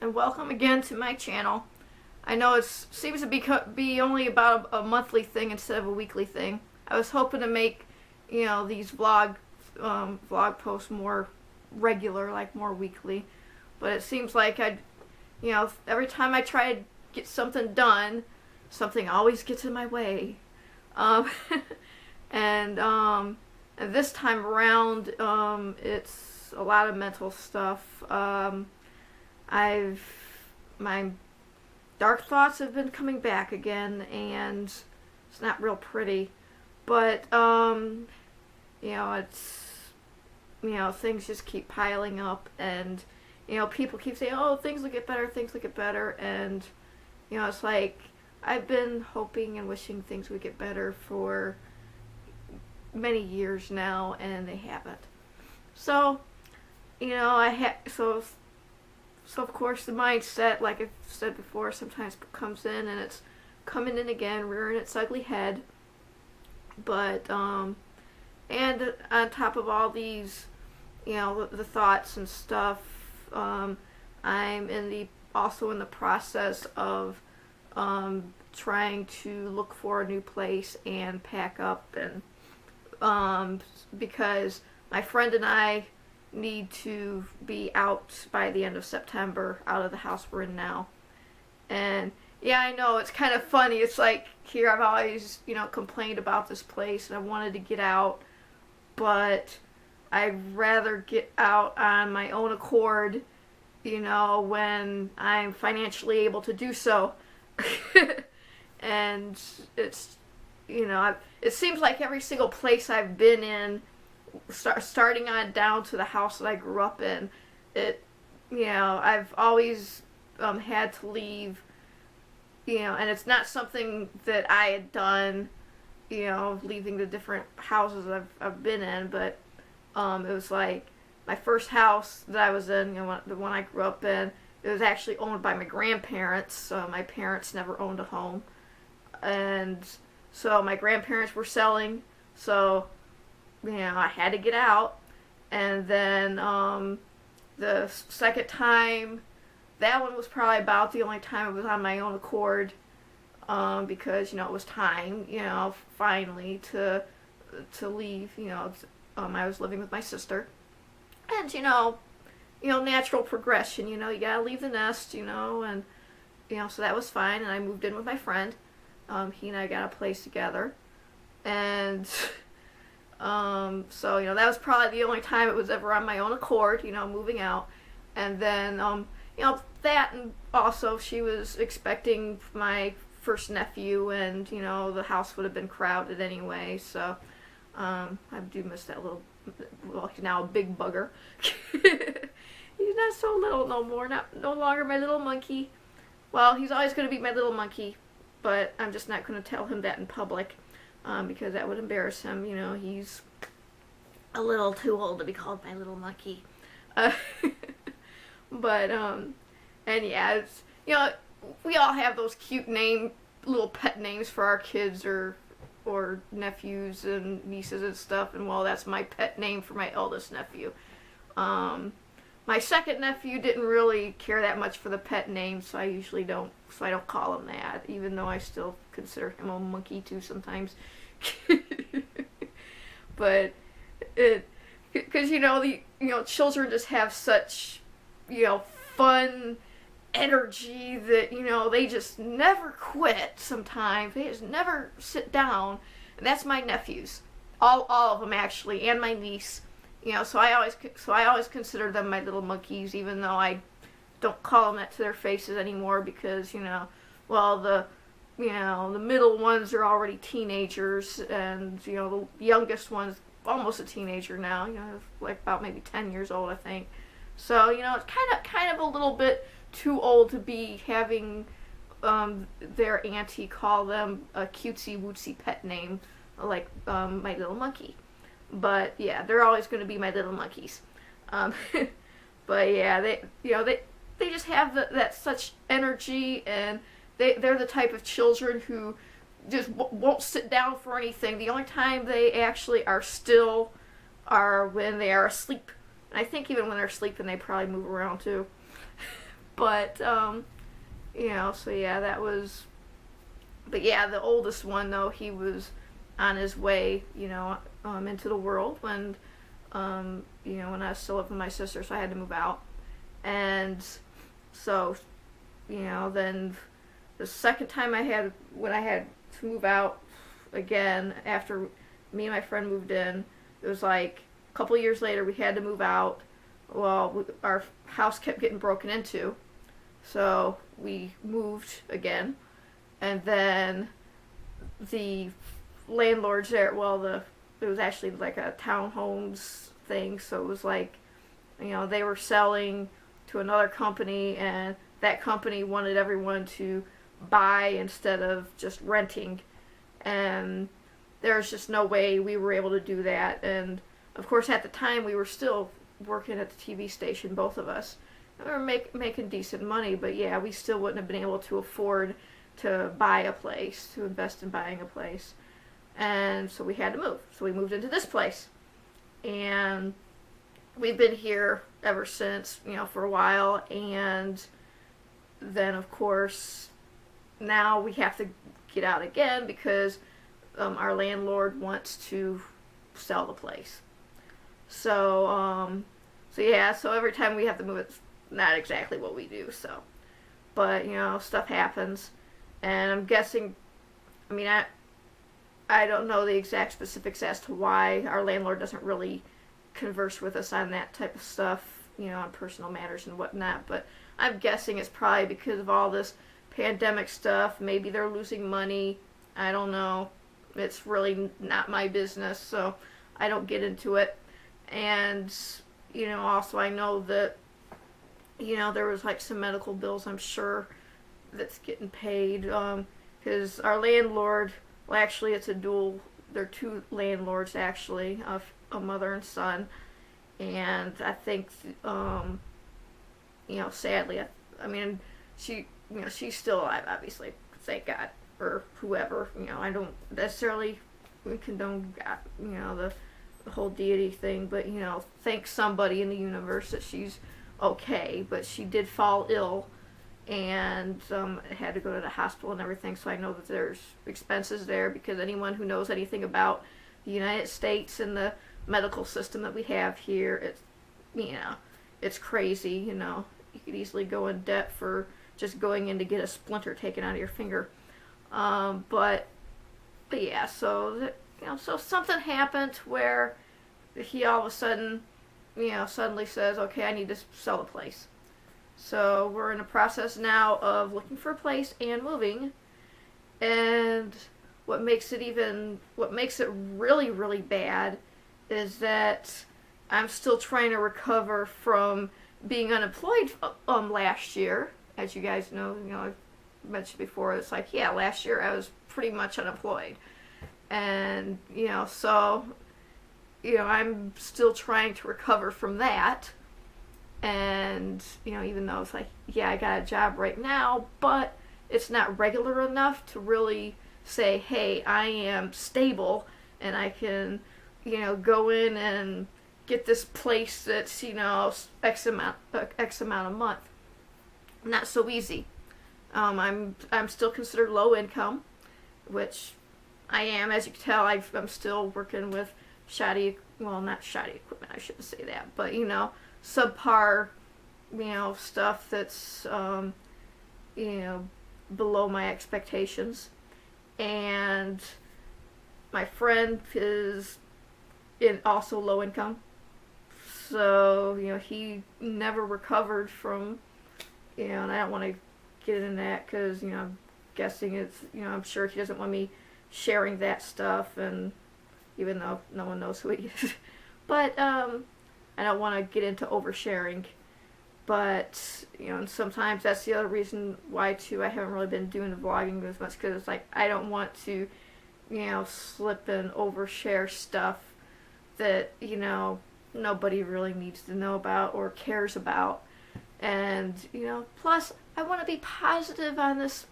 and welcome again to my channel. I know it seems to be only about a monthly thing instead of a weekly thing. I was hoping to make, these vlog posts more regular, like more weekly, but it seems like every time I try to get something done, something always gets in my way. Um, and this time around, it's a lot of mental stuff. My dark thoughts have been coming back again, and it's not real pretty. But things just keep piling up, and people keep saying, "Oh, things will get better, things will get better," and it's like I've been hoping and wishing things would get better for many years now, and they haven't. So, so of course the mindset, like I've said before, sometimes comes in, and it's coming in again, rearing its ugly head. But and on top of all these, the thoughts and stuff, I'm also in the process of trying to look for a new place and pack up, and because my friend and I need to be out by the end of September, out of the house we're in now. And yeah, I know, it's kind of funny. It's like, here I've always, complained about this place, and I wanted to get out, but I'd rather get out on my own accord, when I'm financially able to do so. And it's, it seems like every single place I've been in, starting on down to the house that I grew up in, I've always had to leave, and it's not something that I had done, leaving the different houses I've been in, but it was like my first house that I was in, the one I grew up in, it was actually owned by my grandparents, so my parents never owned a home, and so my grandparents were selling, so I had to get out. And then the second time, that one was probably about the only time it was on my own accord, because it was time, finally to leave. I was living with my sister, and natural progression. You gotta leave the nest, and so that was fine. And I moved in with my friend. He and I got a place together, and so that was probably the only time it was ever on my own accord, moving out. And then that, and also she was expecting my first nephew, and the house would have been crowded anyway, so I do miss that little, well, now a big bugger. He's not so little no more, no longer my little monkey. Well, he's always going to be my little monkey, but I'm just not going to tell him that in public, because that would embarrass him. He's a little too old to be called my little monkey. But and yeah, it's, we all have those cute little pet names for our kids or nephews and nieces and stuff, and well, that's my pet name for my eldest nephew. My second nephew didn't really care that much for the pet name, so I don't call him that, even though I still consider him a monkey too sometimes. But because children just have such fun energy that they just never quit. Sometimes they just never sit down, and that's my nephews, all of them actually, and my niece. So I always consider them my little monkeys, even though I don't call them that to their faces anymore, because well, the middle ones are already teenagers, and the youngest one's almost a teenager now, like about maybe 10 years old, I think. So it's kind of a little bit too old to be having their auntie call them a cutesy wootsy pet name like my little monkey. But yeah, they're always going to be my little monkeys. But yeah, they just have that such energy, and they're the type of children who just won't sit down for anything. The only time they actually are still are when they are asleep. And I think even when they're sleeping, they probably move around too. But so yeah, that was. But yeah, the oldest one though, he was on his way, into the world when, when I was still living with my sister, so I had to move out, and so, then the second time when I had to move out again after me and my friend moved in, it was like a couple of years later we had to move out. Well, our house kept getting broken into, so we moved again, and then the landlords there, it was actually like a townhomes thing, so it was like, they were selling to another company, and that company wanted everyone to buy instead of just renting, and there was just no way we were able to do that. And of course at the time we were still working at the TV station, both of us. We were making decent money, but yeah, we still wouldn't have been able to afford to buy a place, to invest in buying a place. And so we had to move. So we moved into this place. And we've been here ever since, for a while. And then, of course, now we have to get out again because our landlord wants to sell the place. So every time we have to move, it's not exactly what we do, so. But, stuff happens. And I'm guessing, I don't know the exact specifics as to why our landlord doesn't really converse with us on that type of stuff, on personal matters and whatnot, but I'm guessing it's probably because of all this pandemic stuff. Maybe they're losing money. I don't know. It's really not my business, so I don't get into it. And, also I know that, there was like some medical bills, I'm sure, that's getting paid, because our landlord, well, actually it's they're two landlords actually, a mother and son, and I think, sadly, she's still alive, obviously, thank God, or whoever, I don't necessarily condone, the whole deity thing, but, thank somebody in the universe that she's okay, but she did fall ill, and had to go to the hospital and everything, so I know that there's expenses there, because anyone who knows anything about the United States and the medical system that we have here, it's crazy, you could easily go in debt for just going in to get a splinter taken out of your finger, but yeah, so something happened where he all of a sudden, suddenly says, okay, I need to sell the place. So we're in a process now of looking for a place and moving. And what makes it really, really bad is that I'm still trying to recover from being unemployed last year. As you guys know, I've mentioned before, it's like, yeah, last year I was pretty much unemployed. And, I'm still trying to recover from that. And, even though it's like, yeah, I got a job right now, but it's not regular enough to really say, hey, I am stable and I can, go in and get this place that's, X amount a month. Not so easy. I'm still considered low income, which I am. As you can tell, I'm still working with not shoddy equipment, I shouldn't say that, but, subpar, stuff that's, below my expectations. And my friend is also low income. So, he never recovered from, and I don't want to get into that because, I'm guessing it's, I'm sure he doesn't want me sharing that stuff, and even though no one knows who he is. But, I don't want to get into oversharing, but, and sometimes that's the other reason why, too, I haven't really been doing the vlogging as much, because it's like, I don't want to, slip and overshare stuff that, nobody really needs to know about or cares about, and, plus, I want to be positive on this,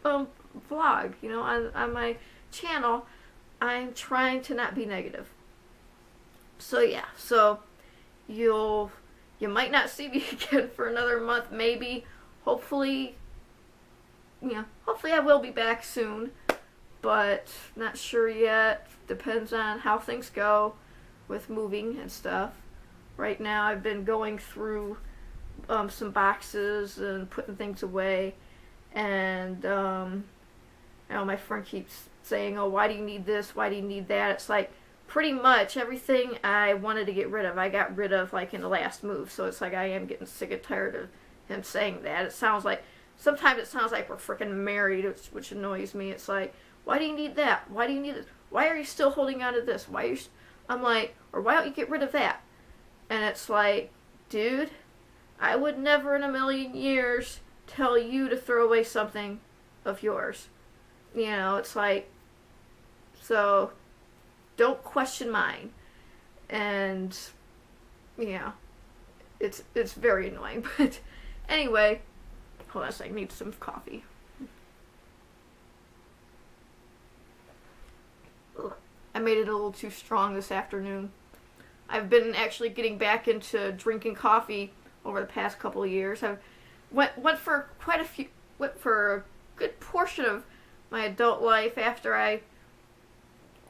vlog, on my channel. I'm trying to not be negative. So, yeah, you might not see me again for another month, maybe. hopefully, hopefully I will be back soon, but not sure yet. Depends on how things go with moving and stuff. Right now I've been going through some boxes and putting things away, and my friend keeps saying, oh, why do you need this, why do you need that? It's like pretty much everything I wanted to get rid of I got rid of like in the last move, so it's like I am getting sick and tired of him saying that. Sometimes it sounds like we're freaking married, which annoys me. It's like, why do you need that, why do you need it, why are you still holding on to this, I'm like, or why don't you get rid of that? And it's like, dude, I would never in a million years tell you to throw away something of yours. It's like, so don't question mine. And it's very annoying. But anyway, hold on a second, I need some coffee. Ugh, I made it a little too strong this afternoon. I've been actually getting back into drinking coffee over the past couple of years. I've went for a good portion of my adult life after I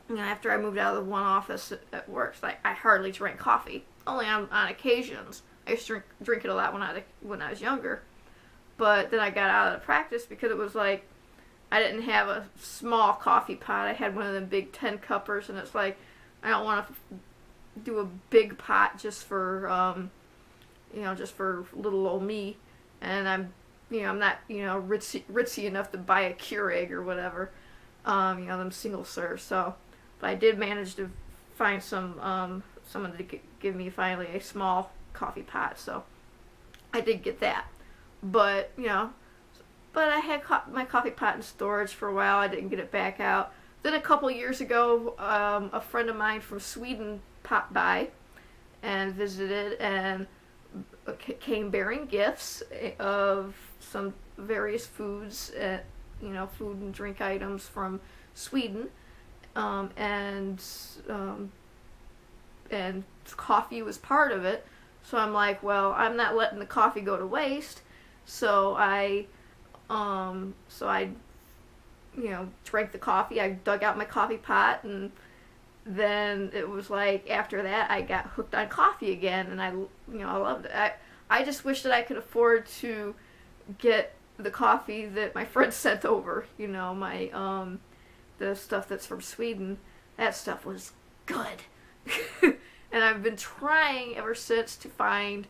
moved out of the one office at work. So I hardly drank coffee, only on occasions. I used to drink it a lot when I was younger, but then I got out of the practice because it was like I didn't have a small coffee pot. I had one of them big 10-cuppers, and it's like I don't want to do a big pot just for little old me, and I'm not ritzy enough to buy a Keurig or whatever, them single serve. So, but I did manage to find someone to give me finally a small coffee pot, so I did get that. But I had my coffee pot in storage for a while. I didn't get it back out. Then a couple years ago, a friend of mine from Sweden popped by and visited and came bearing gifts of some various foods, food and drink items from Sweden, and coffee was part of it. So I'm like, well, I'm not letting the coffee go to waste. So I drank the coffee. I dug out my coffee pot, and then it was like after that I got hooked on coffee again, and I loved it. I just wish that I could afford to get the coffee that my friend sent over. The stuff that's from Sweden. That stuff was good. And I've been trying ever since to find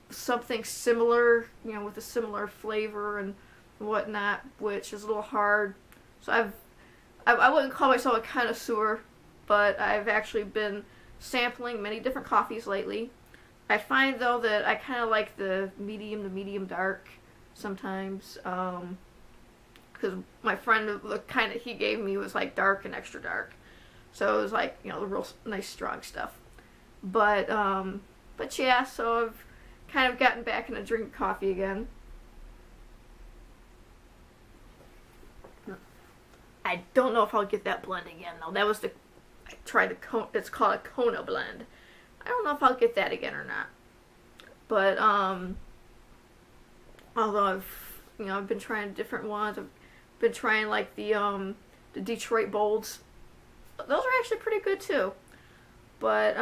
something similar, with a similar flavor and whatnot, which is a little hard. So I wouldn't call myself a connoisseur, but I've actually been sampling many different coffees lately. I find though that I kind of like the medium dark sometimes, because my friend, the kind that he gave me was like dark and extra dark, so it was like the real nice strong stuff. But yeah, so I've kind of gotten back into drinking coffee again. I don't know if I'll get that blend again though. I tried it's called a Kona blend. I don't know if I'll get that again or not. But although I've been trying different ones. I've been trying like the Detroit Bolds. Those are actually pretty good too. But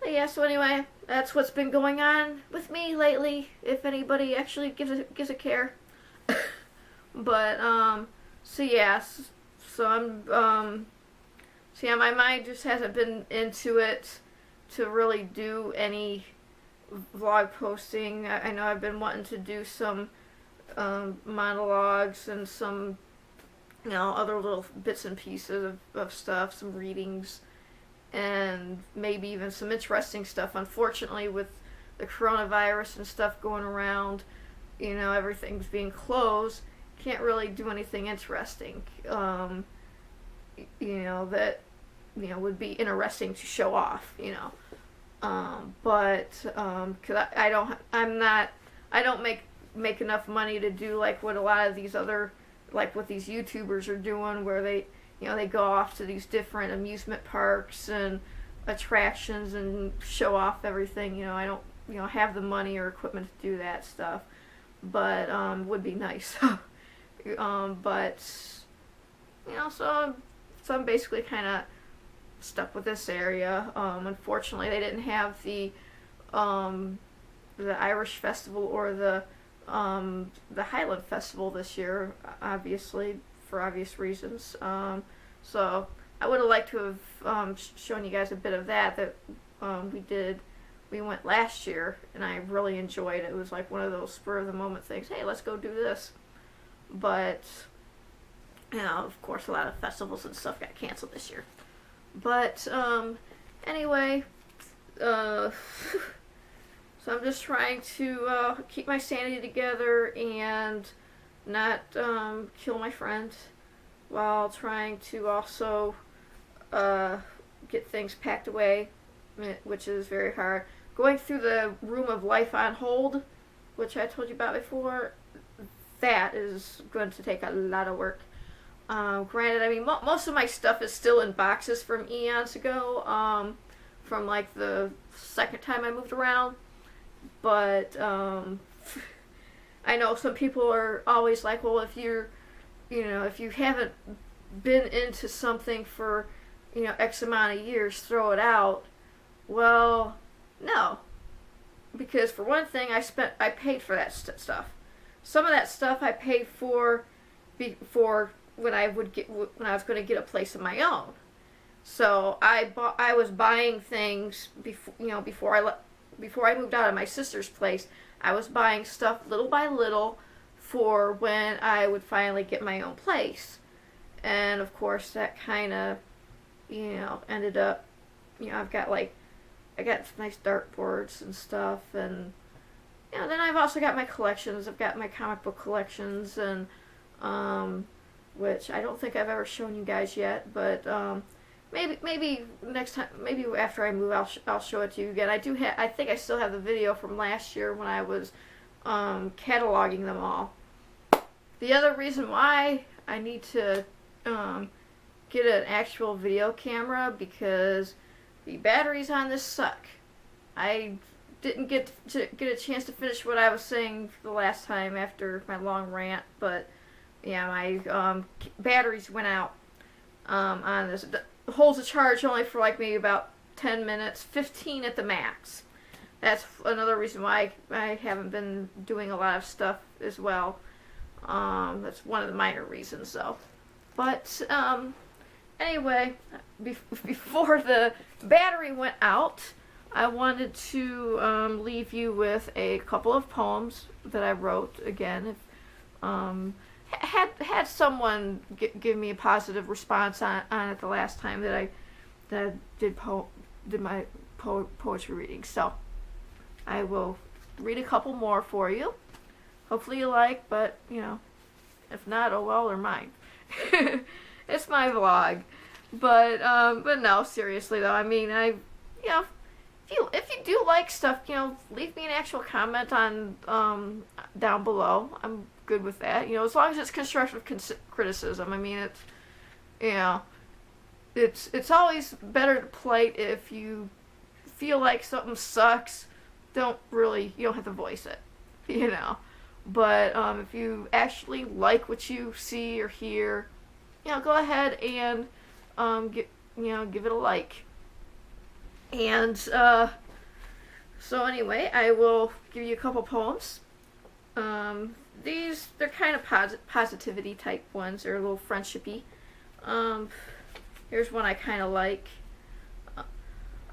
yeah, so anyway, that's what's been going on with me lately, if anybody actually gives a care. But so yeah, so I'm so yeah, my mind just hasn't been into it to really do any vlog posting. I know I've been wanting to do some monologues and some other little bits and pieces of stuff, some readings, and maybe even some interesting stuff. Unfortunately, with the coronavirus and stuff going around, everything's being closed, can't really do anything interesting, that, would be interesting to show off, but, cause I don't make enough money to do like what a lot of these other, like what these YouTubers are doing, where they go off to these different amusement parks and attractions and show off everything. I have the money or equipment to do that stuff, but would be nice. But so I'm basically kind of stuck with this area. Unfortunately, they didn't have the Irish Festival or the Highland Festival this year, obviously for obvious reasons. So I would have liked to have shown you guys a bit of that we did. We went last year, and I really enjoyed it. It was like one of those spur of the moment things. Hey, let's go do this. But of course, a lot of festivals and stuff got canceled this year. But anyway, so I'm just trying to keep my sanity together and not kill my friend, while trying to also get things packed away, which is very hard. Going through the room of life on hold, which I told you about before, that is going to take a lot of work. Granted, I mean, most of my stuff is still in boxes from eons ago, from like the second time I moved around. But I know some people are always like, well, if you haven't been into something for, X amount of years, throw it out. Well, no. Because for one thing, I paid for that stuff. Some of that stuff I paid for when I was going to get a place of my own. So I was buying things before I moved out of my sister's place. I was buying stuff little by little for when I would finally get my own place. And of course that kind of, ended up, I got nice dartboards and stuff, and then I've also got my collections. I've got my comic book collections, and which I don't think I've ever shown you guys yet, but maybe next time, maybe after I move, I'll show it to you again. I think I still have the video from last year when I was cataloging them all. The other reason why I need to get an actual video camera, because the batteries on this suck. I didn't get a chance to finish what I was saying the last time after my long rant, but yeah, my batteries went out on this. It holds a charge only for like maybe about 10 minutes, 15 at the max. That's another reason why I haven't been doing a lot of stuff as well. That's one of the minor reasons, though. But anyway, before the battery went out, I wanted to leave you with a couple of poems that I wrote. Again, had someone give me a positive response on it the last time that I did my poetry reading. So I will read a couple more for you. Hopefully you like, but if not, oh well, they're mine. It's my vlog. But no, seriously though, I mean, if you do like stuff, leave me an actual comment on down below. I'm good with that. As long as it's constructive criticism. I mean, it's always better to plate if you feel like something sucks. You don't have to voice it, But if you actually like what you see or hear, go ahead and give it a like. And so anyway, I will give you a couple poems. They're kind of positivity type ones. They're a little friendshipy. Here's one I kind of like.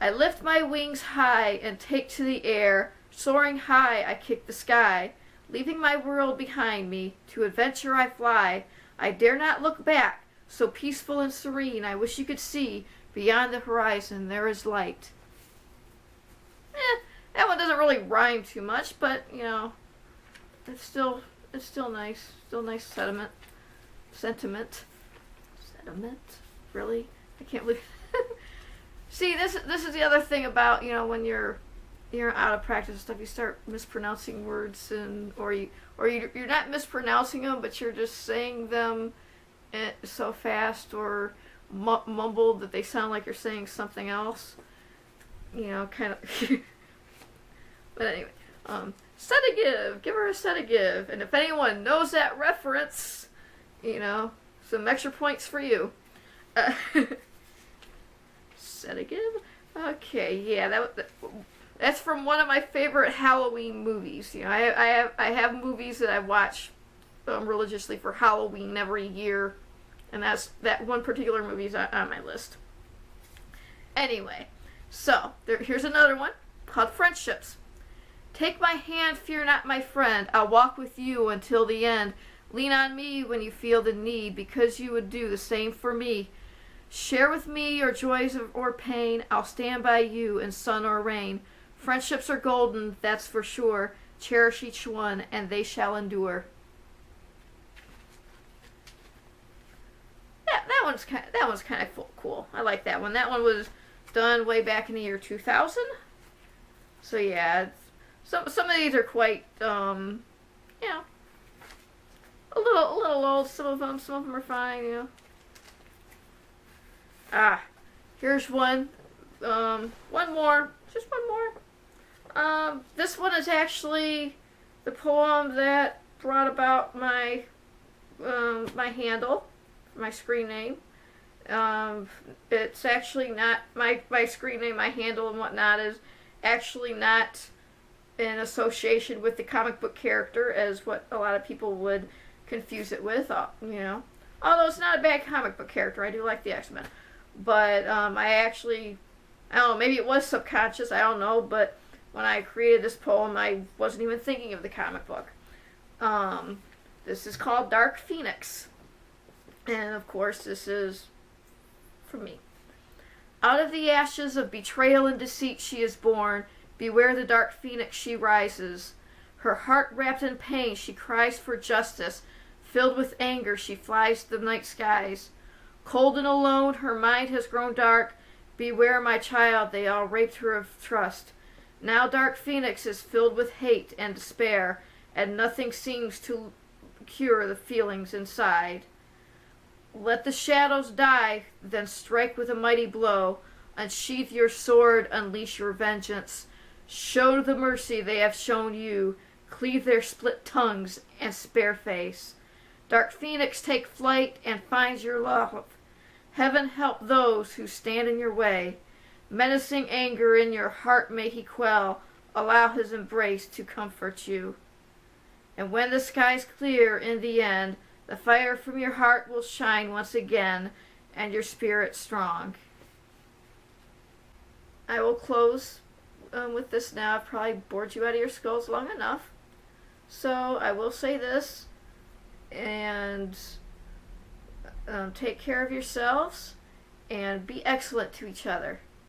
I lift my wings high and take to the air. Soaring high, I kick the sky. Leaving my world behind me, to adventure I fly. I dare not look back, so peaceful and serene. I wish you could see, beyond the horizon there is light. That one doesn't really rhyme too much, but it's still nice. Still nice sentiment. Really? I can't believe. See, this is the other thing about when you're out of practice and stuff, you start mispronouncing words, or you're not mispronouncing them, but you're just saying them so fast or mumbled that they sound like you're saying something else. Kind of. But anyway, sedative. Give her a sedative. And if anyone knows that reference, some extra points for you. Sedative. Okay, yeah, that's from one of my favorite Halloween movies. I have movies that I watch religiously for Halloween every year, and that one particular movie is on my list. Anyway, so here's another one called Friendships. Take my hand, fear not, my friend. I'll walk with you until the end. Lean on me when you feel the need, because you would do the same for me. Share with me your joys or pain. I'll stand by you in sun or rain. Friendships are golden, that's for sure. Cherish each one, and they shall endure. That one's kind of cool. I like that one. That one was done way back in the year 2000. So yeah, some of these are quite a little old. Some of them are fine. Here's one. One more. Just one more. This one is actually the poem that brought about my my handle, my screen name. It's actually not my screen name, my handle and whatnot is actually not in association with the comic book character as what a lot of people would confuse it with, Although it's not a bad comic book character, I do like the X-Men. But I don't know, maybe it was subconscious, I don't know, but when I created this poem, I wasn't even thinking of the comic book. This is called Dark Phoenix. And of course, this is for me. Out of the ashes of betrayal and deceit she is born. Beware the dark phoenix she rises. Her heart wrapped in pain, she cries for justice. Filled with anger, she flies to the night skies. Cold and alone, her mind has grown dark. Beware, my child, they all raped her of trust. Now dark phoenix is filled with hate and despair, and nothing seems to cure the feelings inside. Let the shadows die, then strike with a mighty blow. Unsheath your sword, unleash your vengeance. Show the mercy they have shown you. Cleave their split tongues and spare face. Dark Phoenix, take flight and find your love. Heaven help those who stand in your way. Menacing anger in your heart may he quell. Allow his embrace to comfort you. And when the skies clear in the end, the fire from your heart will shine once again, and your spirit strong. I will close with this now. I've probably bored you out of your skulls long enough. So I will say this, and take care of yourselves, and be excellent to each other.